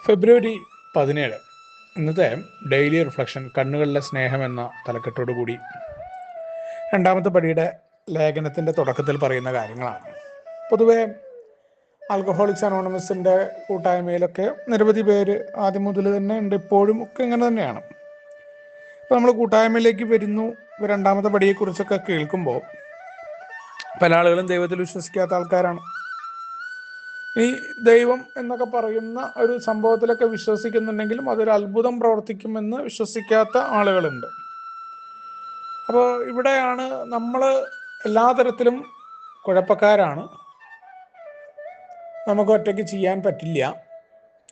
ഫെബ്രുവരി 17 ഇന്നത്തെ daily reflection കണ്ണുകളിലെ സ്നേഹം എന്ന തലക്കെട്ടോടു കൂടി രണ്ടാമത്തെ പടിയുടെ ലേഖനത്തിൻ്റെ തുടക്കത്തിൽ പറയുന്ന കാര്യങ്ങളാണ്. പൊതുവെ ആൽക്കഹോളിക്സ് അനോണിമസിൻ്റെ കൂട്ടായ്മയിലൊക്കെ നിരവധി പേര് ആദ്യം മുതൽ തന്നെ ഉണ്ട്, ഇപ്പോഴും ഒക്കെ ഇങ്ങനെ തന്നെയാണ്. അപ്പോൾ നമ്മൾ കൂട്ടായ്മയിലേക്ക് വരുന്നു. രണ്ടാമത്തെ പടിയെക്കുറിച്ചൊക്കെ കേൾക്കുമ്പോൾ പല ആളുകളും ദൈവത്തിൽ വിശ്വസിക്കാത്ത ആൾക്കാരാണ്. ഈ ദൈവം എന്നൊക്കെ പറയുന്ന ഒരു സംഭവത്തിലൊക്കെ വിശ്വസിക്കുന്നുണ്ടെങ്കിലും അതൊരു അത്ഭുതം പ്രവർത്തിക്കുമെന്ന് വിശ്വസിക്കാത്ത ആളുകളുണ്ട്. അപ്പോൾ ഇവിടെയാണ് നമ്മൾ എല്ലാ തരത്തിലും കുഴപ്പക്കാരാണ്, നമുക്ക് ഒറ്റയ്ക്ക് ചെയ്യാൻ പറ്റില്ല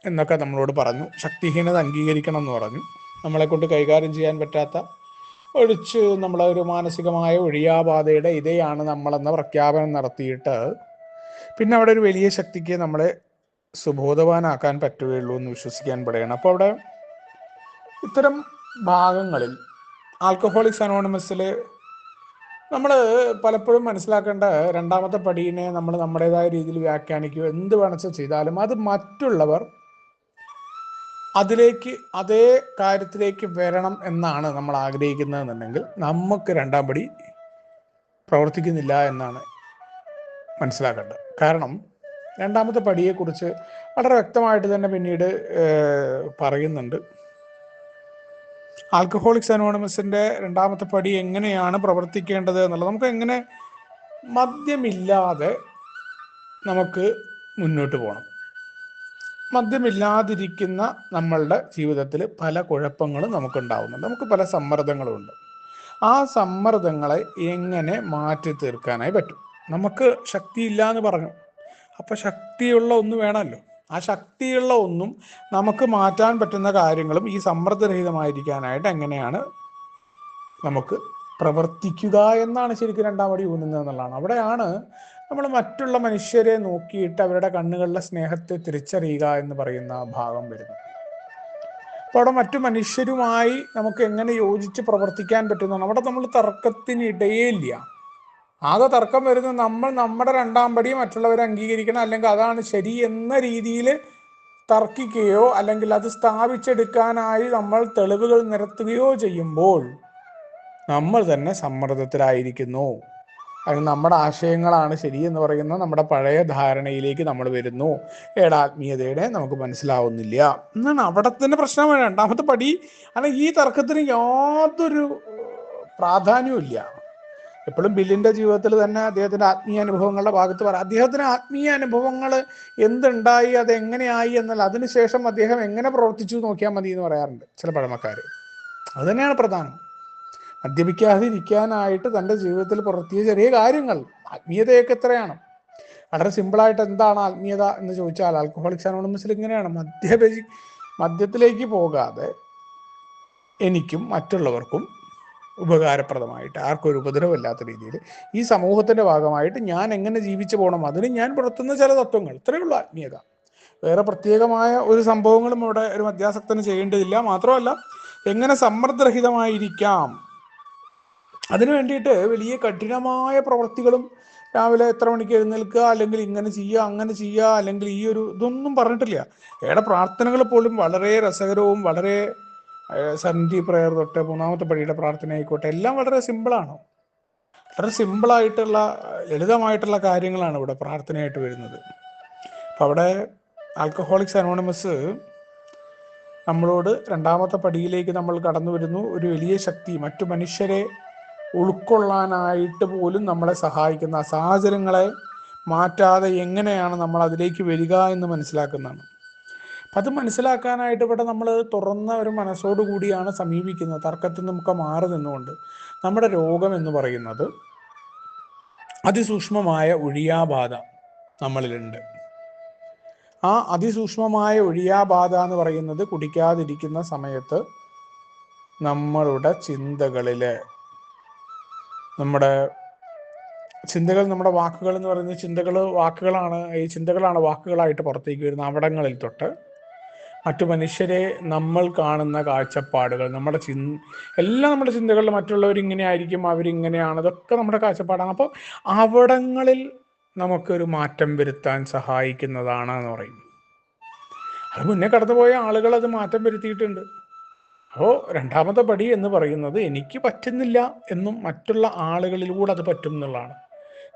എന്നൊക്കെ നമ്മളോട് പറഞ്ഞു. ശക്തിഹീനത അംഗീകരിക്കണം എന്ന് പറഞ്ഞു. നമ്മളെക്കൊണ്ട് കൈകാര്യം ചെയ്യാൻ പറ്റാത്ത ഒഴിച്ച് നമ്മളെ ഒരു മാനസികമായ ഒഴിയാബാധയുടെ ഇതയാണ് നമ്മളെന്ന പ്രഖ്യാപനം നടത്തിയിട്ട് പിന്നെ അവിടെ ഒരു വലിയ ശക്തിക്ക് നമ്മളെ സുബോധവാനാക്കാൻ പറ്റുകയുള്ളൂ എന്ന് വിശ്വസിക്കാൻ പെടുകയാണ്. അപ്പോൾ അവിടെ ഇത്തരം ഭാഗങ്ങളിൽ ആൽക്കഹോളിക്സ് അനോണിമസിൽ നമ്മൾ പലപ്പോഴും മനസ്സിലാക്കേണ്ട രണ്ടാമത്തെ പടീനെ നമ്മൾ നമ്മുടേതായ രീതിയിൽ വ്യാഖ്യാനിക്കുക എന്ത് വേണമെന്ന് ചെയ്താലും അത് മറ്റുള്ളവർ അതിലേക്ക് അതേ കാര്യത്തിലേക്ക് വരണം എന്നാണ് നമ്മൾ ആഗ്രഹിക്കുന്നതെന്നുണ്ടെങ്കിൽ നമുക്ക് രണ്ടാം പടി പ്രവർത്തിക്കുന്നില്ല എന്നാണ് മനസ്സിലാക്കേണ്ടത്. കാരണം രണ്ടാമത്തെ പടിയെക്കുറിച്ച് വളരെ വ്യക്തമായിട്ട് തന്നെ പിന്നീട് പറയുന്നുണ്ട്. ആൽക്കഹോളിക്സ് അനോണിമസിൻ്റെ രണ്ടാമത്തെ പടി എങ്ങനെയാണ് പ്രവർത്തിക്കേണ്ടത് എന്നുള്ളത്, നമുക്ക് എങ്ങനെ മദ്യമില്ലാതെ നമുക്ക് മുന്നോട്ട് പോകണം. മദ്യമില്ലാതിരിക്കുന്ന നമ്മളുടെ ജീവിതത്തിൽ പല കുഴപ്പങ്ങളും നമുക്കുണ്ടാവുന്നുണ്ട്, നമുക്ക് പല സമ്മർദ്ദങ്ങളുമുണ്ട്. ആ സമ്മർദ്ദങ്ങളെ എങ്ങനെ മാറ്റി തീർക്കാനായി പറ്റും? നമുക്ക് ശക്തിയില്ല എന്ന് പറഞ്ഞു, അപ്പോൾ ശക്തിയുള്ള ഒന്ന് വേണമല്ലോ. ആ ശക്തിയുള്ള ഒന്നും നമുക്ക് മാറ്റാൻ പറ്റുന്ന കാര്യങ്ങളും ഈ സമ്മർദ്ദരഹിതമായിരിക്കാനായിട്ട് എങ്ങനെയാണ് നമുക്ക് പ്രവർത്തിക്കുക എന്നാണ് ശരിക്കും രണ്ടാം പടി ഊന്നുന്നത് എന്നുള്ളതാണ്. അവിടെയാണ് നമ്മൾ മറ്റുള്ള മനുഷ്യരെ നോക്കിയിട്ട് അവരുടെ കണ്ണുകളിലെ സ്നേഹത്തെ തിരിച്ചറിയുക എന്ന് പറയുന്ന ഭാഗം വരുന്നത്. അപ്പോൾ അവിടെ മറ്റു മനുഷ്യരുമായി നമുക്ക് എങ്ങനെ യോജിച്ച് പ്രവർത്തിക്കാൻ പറ്റുന്നതാണ്. അവിടെ നമ്മൾ തർക്കത്തിനിടയേ ഇല്ല. ആകെ തർക്കം വരുന്നത് നമ്മൾ നമ്മുടെ രണ്ടാം പടി മറ്റുള്ളവരെ അംഗീകരിക്കണം, അല്ലെങ്കിൽ അതാണ് ശരി എന്ന രീതിയിൽ തർക്കിക്കുകയോ അല്ലെങ്കിൽ അത് സ്ഥാപിച്ചെടുക്കാനായി നമ്മൾ തെളിവുകൾ നിരത്തുകയോ ചെയ്യുമ്പോൾ നമ്മൾ തന്നെ സമ്മർദ്ദത്തിലായിരിക്കുന്നു. അതിന് നമ്മുടെ ആശയങ്ങളാണ് ശരിയെന്ന് പറയുന്ന നമ്മുടെ പഴയ ധാരണയിലേക്ക് നമ്മൾ വരുന്നു. ആത്മീയതയുടെ നമുക്ക് മനസ്സിലാവുന്നില്ല എന്നാണ് അവിടെ തന്നെ പ്രശ്നമാണ്. രണ്ടാമത്തെ പടി അല്ല, ഈ തർക്കത്തിന് യാതൊരു പ്രാധാന്യവും ഇല്ല. എപ്പോഴും ബില്ലിൻ്റെ ജീവിതത്തിൽ തന്നെ അദ്ദേഹത്തിൻ്റെ ആത്മീയ അനുഭവങ്ങളുടെ ഭാഗത്ത് പറയാം, അദ്ദേഹത്തിന് ആത്മീയ അനുഭവങ്ങൾ എന്തുണ്ടായി, അതെങ്ങനെയായി എന്നാൽ അതിനുശേഷം അദ്ദേഹം എങ്ങനെ പ്രവർത്തിച്ചു നോക്കിയാൽ മതി എന്ന് പറയാറുണ്ട് ചില പഴമക്കാർ. അത് തന്നെയാണ് പ്രധാനം. മദ്യപിക്കാതിരിക്കാനായിട്ട് തൻ്റെ ജീവിതത്തിൽ പുറത്തിയ ചെറിയ കാര്യങ്ങൾ. ആത്മീയതയൊക്കെ എത്രയാണ് വളരെ സിമ്പിളായിട്ട്. എന്താണ് ആത്മീയത എന്ന് ചോദിച്ചാൽ ആൽക്കഹോളിക്സ് അനോണിമസിൽ ഇങ്ങനെയാണ്: മദ്യത്തിലേക്ക് പോകാതെ എനിക്കും മറ്റുള്ളവർക്കും ഉപകാരപ്രദമായിട്ട്, ആർക്കും ഒരു ഉപദ്രവമില്ലാത്ത രീതിയിൽ ഈ സമൂഹത്തിൻ്റെ ഭാഗമായിട്ട് ഞാൻ എങ്ങനെ ജീവിച്ചു പോകണം, അതിന് ഞാൻ പുലർത്തുന്ന ചില തത്വങ്ങൾ. ഇത്രയേ ഉള്ളൂ ആത്മീയത. വേറെ പ്രത്യേകമായ ഒരു സംഭവങ്ങളും ഇവിടെ ഒരു മദ്യാസക്തന് ചെയ്യേണ്ടതില്ല. മാത്രമല്ല, എങ്ങനെ സമ്മർദ്ദരഹിതമായിരിക്കാം, അതിനു വേണ്ടിയിട്ട് വലിയ കഠിനമായ പ്രവൃത്തികളും രാവിലെ എത്ര മണിക്ക് എഴുന്നേൽക്കുക, അല്ലെങ്കിൽ ഇങ്ങനെ ചെയ്യുക അങ്ങനെ ചെയ്യുക, അല്ലെങ്കിൽ ഈ ഒരു ഇതൊന്നും പറഞ്ഞിട്ടില്ല. ഏടെ പ്രാർത്ഥനകൾ പോലും വളരെ രസകരവും വളരെ സന്ധി പ്രയർ തൊട്ട് മൂന്നാമത്തെ പടിയുടെ പ്രാർത്ഥന ആയിക്കോട്ടെ, എല്ലാം വളരെ സിമ്പിളാണ്. വളരെ സിമ്പിളായിട്ടുള്ള ലളിതമായിട്ടുള്ള കാര്യങ്ങളാണ് ഇവിടെ പ്രാർത്ഥനയായിട്ട് വരുന്നത്. അപ്പം അവിടെ ആൽക്കഹോളിക്സ് അനോണിമസ് നമ്മളോട് രണ്ടാമത്തെ പടിയിലേക്ക് നമ്മൾ കടന്നു വരുന്നു. ഒരു വലിയ ശക്തി മറ്റു മനുഷ്യരെ ഉൾക്കൊള്ളാനായിട്ട് പോലും നമ്മളെ സഹായിക്കുന്ന സാഹചര്യങ്ങളെ മാറ്റാതെ എങ്ങനെയാണ് നമ്മൾ അതിലേക്ക് വരിക എന്ന് മനസ്സിലാക്കുന്നതാണ്. അപ്പം അത് മനസ്സിലാക്കാനായിട്ട് ഇവിടെ നമ്മൾ തുറന്ന ഒരു മനസ്സോടു കൂടിയാണ് സമീപിക്കുന്നത്. തർക്കത്തിൽ നമുക്ക് മാറി നിന്നുകൊണ്ട്. നമ്മുടെ രോഗം എന്ന് പറയുന്നത് അതിസൂക്ഷ്മമായ ഒഴിയാബാധ നമ്മളിലുണ്ട്. ആ അതിസൂക്ഷ്മമായ ഒഴിയാബാധ എന്ന് പറയുന്നത് കുടിക്കാതിരിക്കുന്ന സമയത്ത് നമ്മളുടെ ചിന്തകളിലെ നമ്മുടെ വാക്കുകൾ എന്ന് പറയുന്നത് വാക്കുകളാണ്. ഈ ചിന്തകളാണ് വാക്കുകളായിട്ട് പുറത്തേക്ക് വരുന്ന അവിടങ്ങളിൽ തൊട്ട് മറ്റു മനുഷ്യരെ നമ്മൾ കാണുന്ന കാഴ്ചപ്പാടുകൾ, എല്ലാം നമ്മുടെ ചിന്തകളിൽ മറ്റുള്ളവരിങ്ങനെ ആയിരിക്കും, അവരിങ്ങനെയാണ്, ഇതൊക്കെ നമ്മുടെ കാഴ്ചപ്പാടാണ്. അപ്പോൾ അവിടങ്ങളിൽ നമുക്കൊരു മാറ്റം വരുത്താൻ സഹായിക്കുന്നതാണ് എന്ന് പറയും. അത് മുന്നേ കടന്നുപോയ ആളുകൾ അത് മാറ്റം വരുത്തിയിട്ടുണ്ട്. അപ്പോൾ രണ്ടാമത്തെ പടി എന്ന് പറയുന്നത് എനിക്ക് പറ്റുന്നില്ല എന്നും മറ്റുള്ള ആളുകളിലൂടെ അത് പറ്റും എന്നുള്ളതാണ്.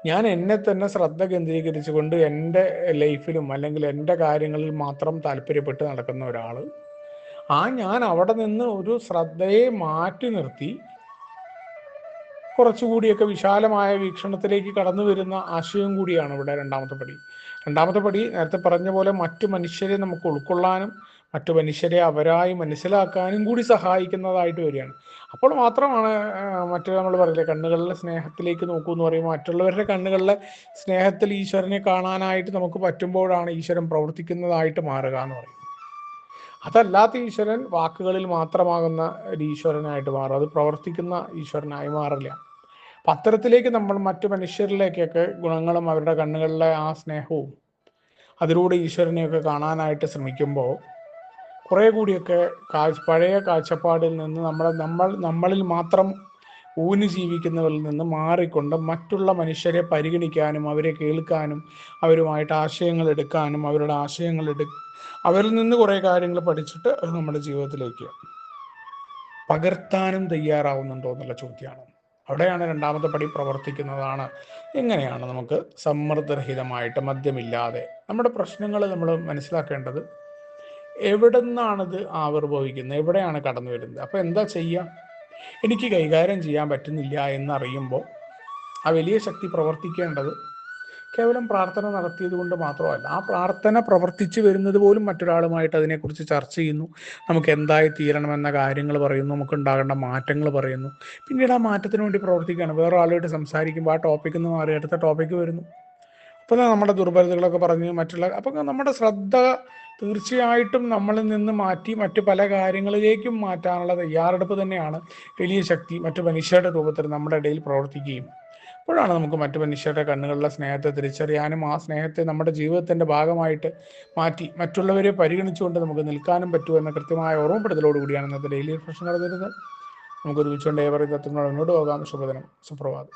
ഞാൻ എന്നെ തന്നെ ശ്രദ്ധ കേന്ദ്രീകരിച്ചുകൊണ്ട് എൻ്റെ ലൈഫിലും അല്ലെങ്കിൽ എൻ്റെ കാര്യങ്ങളിൽ മാത്രം താല്പര്യപ്പെട്ട് നടക്കുന്ന ഒരാൾ, ഞാൻ അവിടെ നിന്ന് ഒരു ശ്രദ്ധയെ മാറ്റി നിർത്തി കുറച്ചുകൂടിയൊക്കെ വിശാലമായ വീക്ഷണത്തിലേക്ക് കടന്നു വരുന്ന ആശയം കൂടിയാണ് ഇവിടെ രണ്ടാമത്തെ പടി. രണ്ടാമത്തെ പടി നേരത്തെ പറഞ്ഞ പോലെ മറ്റു മനുഷ്യരെ നമുക്ക് ഉൾക്കൊള്ളാനും മറ്റു മനുഷ്യരെ അവരായി മനസ്സിലാക്കാനും കൂടി സഹായിക്കുന്നതായിട്ട് വരികയാണ്. അപ്പോൾ മാത്രമാണ് മറ്റു നമ്മൾ പറയില്ലേ, കണ്ണുകളിലെ സ്നേഹത്തിലേക്ക് നോക്കൂ എന്ന് പറയുമ്പോൾ മറ്റുള്ളവരുടെ കണ്ണുകളിലെ സ്നേഹത്തിൽ ഈശ്വരനെ കാണാനായിട്ട് നമുക്ക് പറ്റുമ്പോഴാണ് ഈശ്വരൻ പ്രവർത്തിക്കുന്നതായിട്ട് മാറുക എന്ന് പറയും. അതല്ലാത്ത ഈശ്വരൻ വാക്കുകളിൽ മാത്രമാകുന്ന ഒരു ഈശ്വരനായിട്ട് മാറും, അത് പ്രവർത്തിക്കുന്ന ഈശ്വരനായി മാറില്ല. അപ്പം അത്തരത്തിലേക്ക് നമ്മൾ മറ്റു മനുഷ്യരിലേക്കൊക്കെ ഗുണങ്ങളും അവരുടെ കണ്ണുകളിലെ ആ സ്നേഹവും അതിലൂടെ ഈശ്വരനെയൊക്കെ കാണാനായിട്ട് ശ്രമിക്കുമ്പോൾ കുറേ കൂടിയൊക്കെ പഴയ കാഴ്ചപ്പാടിൽ നിന്ന് നമ്മളിൽ മാത്രം ഊന്നി ജീവിക്കുന്നവരിൽ നിന്ന് മാറിക്കൊണ്ട് മറ്റുള്ള മനുഷ്യരെ പരിഗണിക്കാനും അവരെ കേൾക്കാനും അവരുമായിട്ട് ആശയങ്ങൾ എടുക്കാനും അവരിൽ നിന്ന് കുറേ കാര്യങ്ങൾ പഠിച്ചിട്ട് അത് നമ്മുടെ ജീവിതത്തിലേക്ക് പകർത്താനും തയ്യാറാവുന്നുണ്ടോ എന്നുള്ള ചോദ്യമാണ്. അവിടെയാണ് രണ്ടാമത്തെ പടി പ്രവർത്തിക്കുന്നതാണ്. എങ്ങനെയാണ് നമുക്ക് സമ്മർദ്ദരഹിതമായിട്ട് മദ്യമില്ലാതെ നമ്മുടെ പ്രശ്നങ്ങൾ നമ്മൾ മനസ്സിലാക്കേണ്ടത് എവിടെ നിന്നാണിത് ആവിർഭവിക്കുന്നത്, എവിടെയാണ് കടന്നു വരുന്നത്. അപ്പോൾ എന്താ ചെയ്യുക? എനിക്ക് കൈകാര്യം ചെയ്യാൻ പറ്റുന്നില്ല എന്നറിയുമ്പോൾ ആ വലിയ ശക്തി പ്രവർത്തിക്കേണ്ടത് കേവലം പ്രാർത്ഥന നടത്തിയത് കൊണ്ട് മാത്രമല്ല, ആ പ്രാർത്ഥന പ്രവർത്തിച്ചു വരുന്നത് പോലും മറ്റൊരാളുമായിട്ട് അതിനെക്കുറിച്ച് ചർച്ച ചെയ്യുന്നു, നമുക്ക് എന്തായി തീരണമെന്ന കാര്യങ്ങൾ പറയുന്നു, നമുക്ക് ഉണ്ടാകേണ്ട മാറ്റങ്ങൾ പറയുന്നു, പിന്നീട് ആ മാറ്റത്തിന് വേണ്ടി പ്രവർത്തിക്കുകയാണ്. വേറെ ആളുമായിട്ട് സംസാരിക്കുമ്പോൾ ആ ടോപ്പിക്കിൽ നിന്ന് മാറി അടുത്ത ടോപ്പിക്ക് വരുന്നു. അപ്പോൾ നമ്മുടെ ദുർബലതകളൊക്കെ പറഞ്ഞ് അപ്പോൾ നമ്മുടെ ശ്രദ്ധ തീർച്ചയായിട്ടും നമ്മളിൽ നിന്ന് മാറ്റി മറ്റു പല കാര്യങ്ങളിലേക്കും മാറ്റാനുള്ള തയ്യാറെടുപ്പ് തന്നെയാണ് വലിയ ശക്തി മറ്റു മനുഷ്യരുടെ രൂപത്തിൽ നമ്മുടെ ഇടയിൽ പ്രവർത്തിക്കുകയും അപ്പോഴാണ് നമുക്ക് മറ്റു മനുഷ്യരുടെ കണ്ണുകളിലെ സ്നേഹത്തെ തിരിച്ചറിയാനും ആ സ്നേഹത്തെ നമ്മുടെ ജീവിതത്തിൻ്റെ ഭാഗമായിട്ട് മാറ്റി മറ്റുള്ളവരെ പരിഗണിച്ചുകൊണ്ട് നമുക്ക് നിൽക്കാനും പറ്റുമെന്ന കൃത്യമായ ഓർമ്മപ്പെടുത്തലോടുകൂടിയാണ് ഇന്നത്തെ ഡെയിലി റിഫ്രഷൻ നടന്നിരുന്നത്. നമുക്ക് ഒരുമിച്ചുകൊണ്ട് ഏവരും തത്വങ്ങളോട് മുന്നോട്ട് പോകാം. ശുഭദിനം, സുപ്രഭാതം.